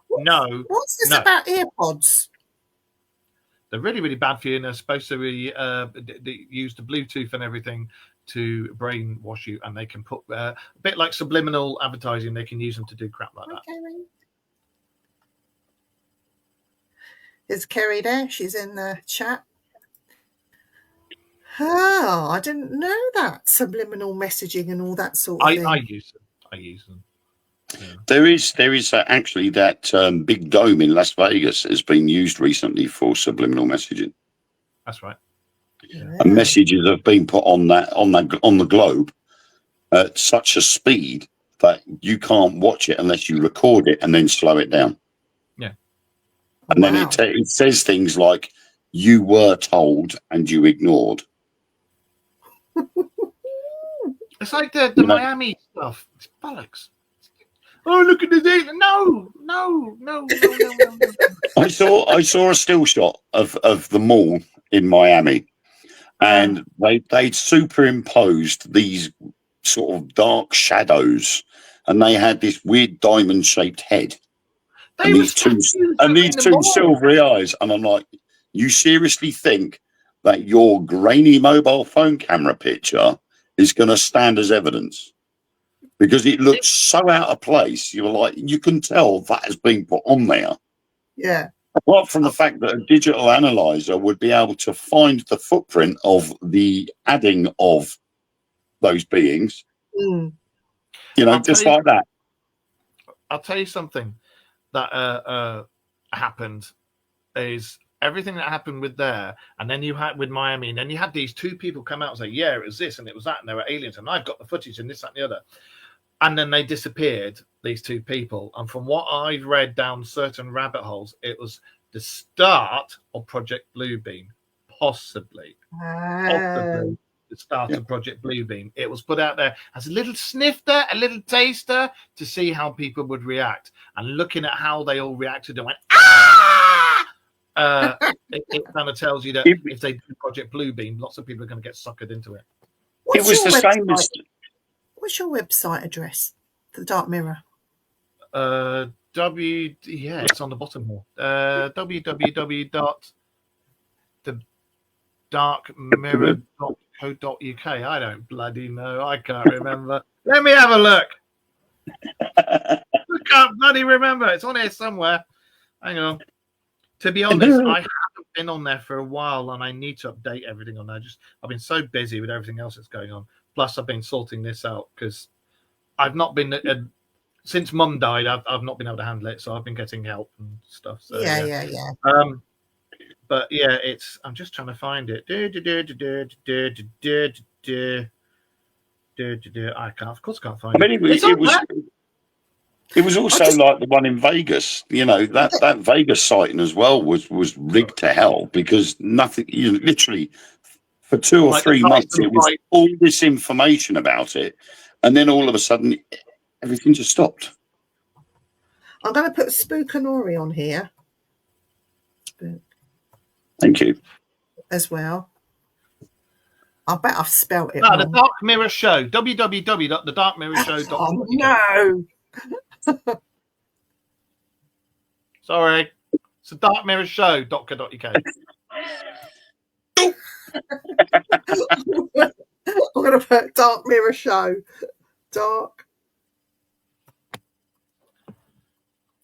What's this about earpods? They're really, really bad for you, and they're supposed to be they use the Bluetooth and everything to brainwash you, and they can put a bit like subliminal advertising. They can use them to do crap like that. Is Kerry there? She's in the chat. Oh, I didn't know that subliminal messaging and all that sort of thing. I use them. Yeah. There is actually that big dome in Las Vegas has been used recently for subliminal messaging. That's right. Yeah. And messages have been put on the globe at such a speed that you can't watch it unless you record it and then slow it down. And then it says things like, you were told and you ignored. It's like the Miami stuff. It's bollocks. Oh, look at this. No. I saw a still shot of the mall in Miami, and they'd superimposed these sort of dark shadows, and they had this weird diamond-shaped head, and these two silvery eyes. And I'm like, you seriously think that your grainy mobile phone camera picture is going to stand as evidence? Because it looks so out of place. You're like, you can tell that has been put on there. Yeah. Apart from the fact that a digital analyzer would be able to find the footprint of the adding of those beings, like that. I'll tell you something that happened is everything that happened with there, and then you had with Miami, and then you had these two people come out and say, yeah, it was this and it was that, and they were aliens, and I've got the footage and this, that, and the other. And then they disappeared, these two people. And from what I've read down certain rabbit holes, it was the start of Project Bluebeam, possibly the start of Project Bluebeam. It was put out there as a little snifter, a little taster to see how people would react. And looking at how they all reacted and went, ah! It kind of tells you that if they do Project Bluebeam, lots of people are going to get suckered into it. It was the same as... What's your website address for the Dark Mirror? It's on the bottom here. www.thedarkmirror.co.uk. I don't bloody know. I can't remember. Let me have a look. I can't bloody remember. It's on here somewhere. Hang on. To be honest, I haven't been on there for a while, and I need to update everything on there. I've been so busy with everything else that's going on. Plus, I've been sorting this out because I've not been since Mum died. I've not been able to handle it, so I've been getting help and stuff. So, yeah. But yeah, I'm just trying to find it. I can't. Of course, I can't find it. It was also like the one in Vegas. That Vegas sighting as well was rigged to hell because nothing. Literally. For 2 or 3 months, it was all this information about it, and then all of a sudden, everything just stopped. I'm going to put Spookanori on here. Thank you. As well. I bet I've spelt it wrong. The Dark Mirror Show. www.thedarkmirrorshow.com. Oh, no. Sorry. It's the darkmirrorshow.co.uk. I'm going to put Dark Mirror Show. Dark.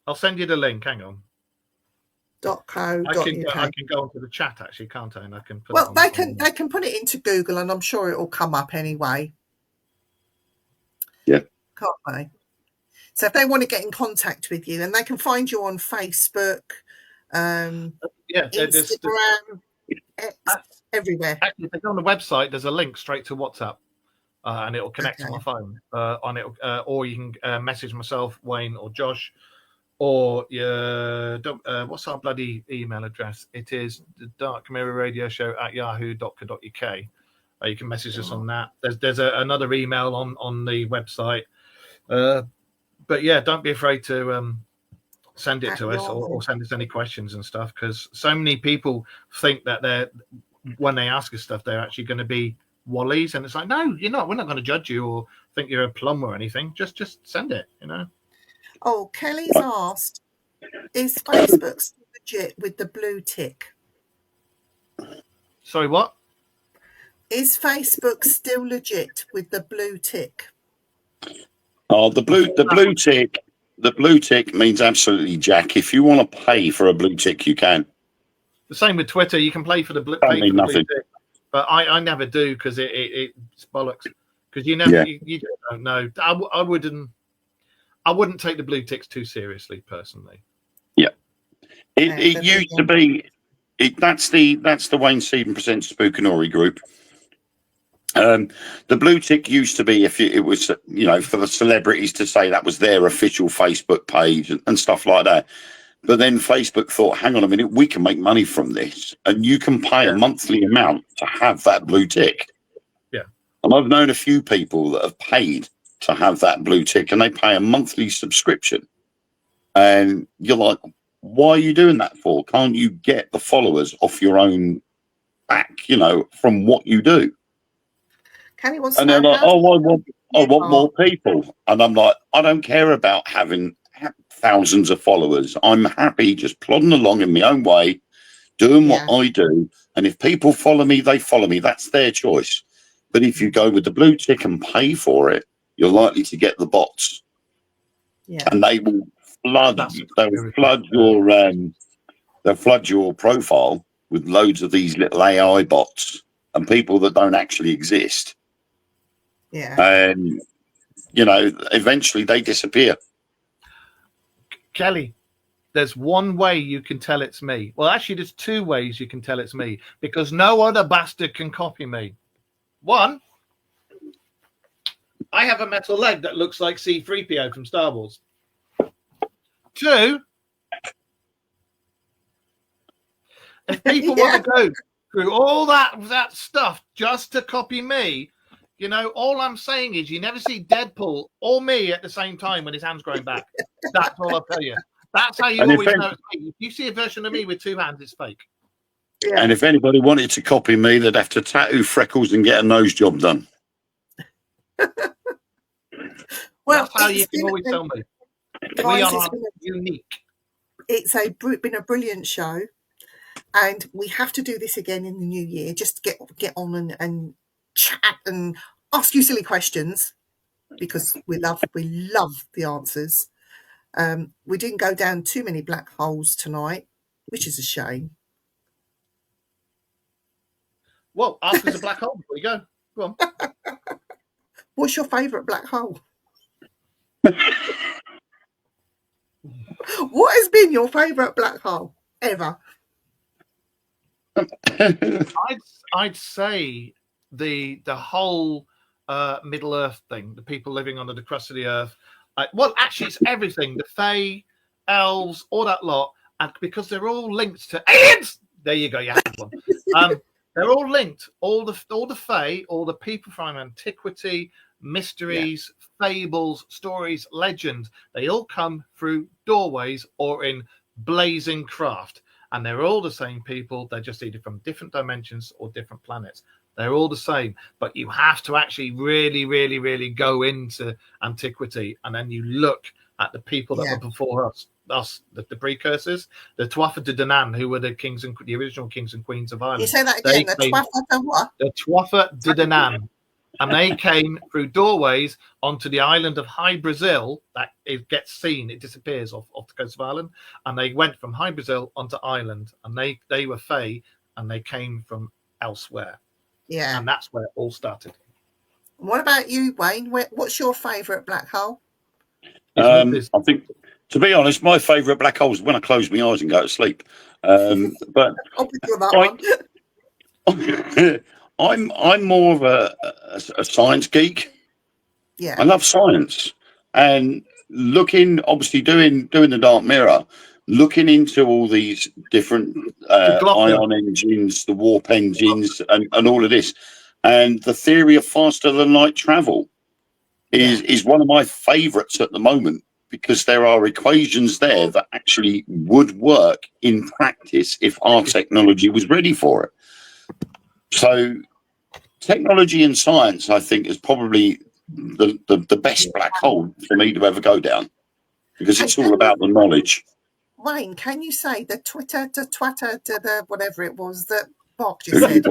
I'll send you the link. Hang on. .co.uk. I can go onto the chat actually, can't I? And I can put they can put it into Google, and I'm sure it will come up anyway. Yeah. Can't they? So if they want to get in contact with you, then they can find you on Facebook, Instagram. Everywhere. Actually, if they go on the website, there's a link straight to WhatsApp, and it'll connect to my phone. Or you can message myself, Wayne, or Josh, or what's our bloody email address? It is the Dark Mirror Radio Show at yahoo.co.uk. You can message us on that. There's another email on the website, but yeah, don't be afraid to. Send it to us or send us any questions and stuff, because so many people think that when they ask us stuff, they're actually going to be wallies, and it's like, no, you're not. We're not going to judge you or think you're a plum or anything. Just send it, Oh, Kelly's asked, is Facebook still legit with the blue tick? Sorry, what? Is Facebook still legit with the blue tick? Oh, the blue tick. The blue tick means absolutely jack. If you want to pay for a blue tick, you can. The same with Twitter. You can pay for the blue nothing. tick, but I never do because it's bollocks. Because you never, you don't know. I wouldn't take the blue ticks too seriously, personally. Yeah, it used to be. That's the Wayne Seaton Presents Spookanori group. The blue tick used to be it was for the celebrities to say that was their official Facebook page and stuff like that. But then Facebook thought, hang on a minute, we can make money from this, and you can pay a monthly amount to have that blue tick. Yeah. And I've known a few people that have paid to have that blue tick, and they pay a monthly subscription. And you're like, why are you doing that for? Can't you get the followers off your own back, from what you do? Kenny wants and to they're know like, I want more people. And I'm like, I don't care about having thousands of followers. I'm happy just plodding along in my own way, doing what I do. And if people follow me, they follow me. That's their choice. But if you go with the blue tick and pay for it, you're likely to get the bots. Yeah. And they will they'll flood your profile with loads of these little AI bots and people that don't actually exist. Yeah. And eventually they disappear. Kelly, there's one way you can tell it's me. Well, actually, there's two ways you can tell it's me, because no other bastard can copy me. One, I have a metal leg that looks like C-3PO from Star Wars. Two, if people want to go through all that stuff just to copy me, all I'm saying is you never see Deadpool or me at the same time when his hand's growing back. That's all I'll tell you. That's how you always know it's fake. If you see a version of me with two hands, it's fake. Yeah. And if anybody wanted to copy me, they'd have to tattoo freckles and get a nose job done. Well, that's how you can always tell me. We are unique. It's been a brilliant show, and we have to do this again in the new year. Just get on and chat and ask you silly questions, because we love the answers. We didn't go down too many black holes tonight, which is a shame. Well, ask us a black hole before you go. Go on. What's your favourite black hole? What has been your favourite black hole ever? I'd say the whole Middle Earth thing, the people living under the crust of the earth. Well, actually, it's everything. The Fae, elves, all that lot, and because they're all linked to aliens. There you go. You had one. They're all linked. All the Fae, all the people from antiquity, mysteries, fables, stories, legends. They all come through doorways or in blazing craft, and they're all the same people. They're just either from different dimensions or different planets. They're all the same, but you have to actually really, really, really go into antiquity, and then you look at the people that were before us, the precursors, the Tuatha De Danann, who were the original kings and queens of Ireland. You say that again. The Tuatha what? The Tuatha De Danann, and they came through doorways onto the island of High Brazil. That it gets seen, it disappears off the coast of Ireland, and they went from High Brazil onto Ireland, and they were Fae, and they came from elsewhere. Yeah, and that's where it all started. What about you, Wayne? What's your favourite black hole? I think, to be honest, my favourite black hole is when I close my eyes and go to sleep. But I'm more of a science geek. Yeah, I love science, and looking, obviously doing the Dark Mirror, looking into all these different ion engines, the warp engines, and all of this, and the theory of faster than light travel is one of my favourites at the moment, because there are equations there that actually would work in practice if our technology was ready for it. So technology and science, I think, is probably the best black hole for me to ever go down, because it's all about the knowledge. Wayne, can you say the Twitter to the whatever it was that Mark just said?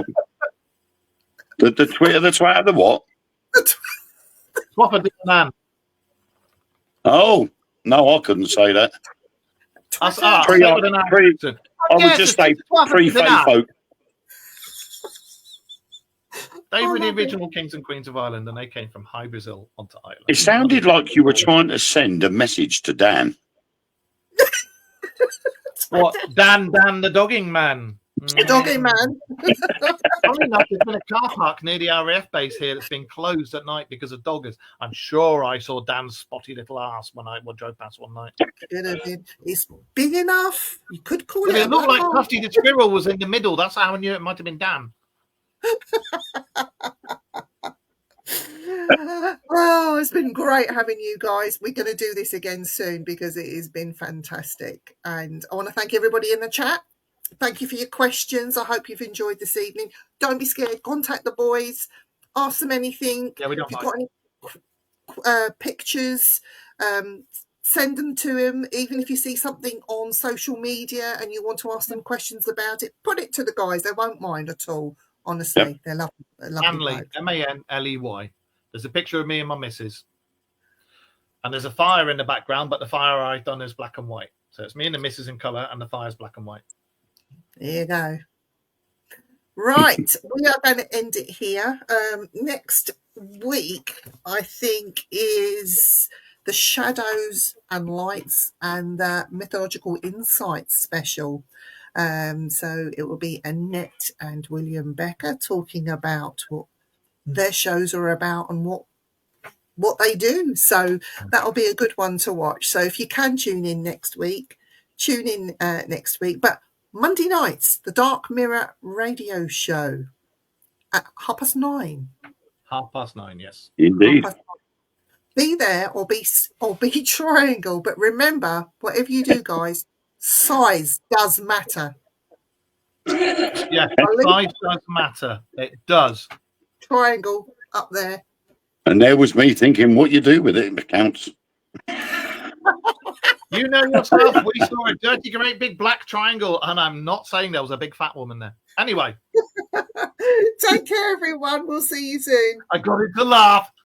the Twitter, the Twitter, the what? Tuatha De Danann. Oh, no, I couldn't say that. I would just say pre-Fae folk. They were the original kings and queens of Ireland, and they came from High Brazil onto Ireland. It sounded like you were trying to send a message to Dan. What? Dan the dogging man. Doggy man. Funny enough, there's been a car park near the RAF base here that's been closed at night because of doggers. I'm sure I saw Dan's spotty little ass when I drove past one night. Could have been. It's big enough. You could call It it. looked like Tufty the squirrel was in the middle. That's how I knew it might have been Dan. Well, it's been great having you guys. We're going to do this again soon because it has been fantastic. And I want to thank everybody in the chat. Thank you for your questions. I hope you've enjoyed this evening. Don't be scared. Contact the boys. Ask them anything. Yeah, we don't if you've mind. got any pictures, send them to him. Even if you see something on social media and you want to ask them questions about it, put it to the guys. They won't mind at all. Honestly, Yep. they're lovely. Manley, blokes. Manley. There's a picture of me and my missus. And there's a fire in the background, but the fire I've done is black and white. So it's me and the missus in colour, and the fire's black and white. There you go. Right, we are going to end it here. Next week, I think, is the Shadows and Lights and the Mythological Insights special. So it will be Annette and William Becker talking about what their shows are about and what they do. So that'll be a good one to watch. So if you can tune in next week, tune in next week. But Monday nights, the Dark Mirror radio show at 9:30. 9:30, yes. Indeed. Be there or be triangle. But remember, whatever you do, guys, size does matter. Yeah, size does matter. It does. Triangle up there. And there was me thinking, what you do with it counts. You know yourself, we saw a dirty, great big black triangle, and I'm not saying there was a big fat woman there. Anyway. Take care, everyone. We'll see you soon. I got it to laugh.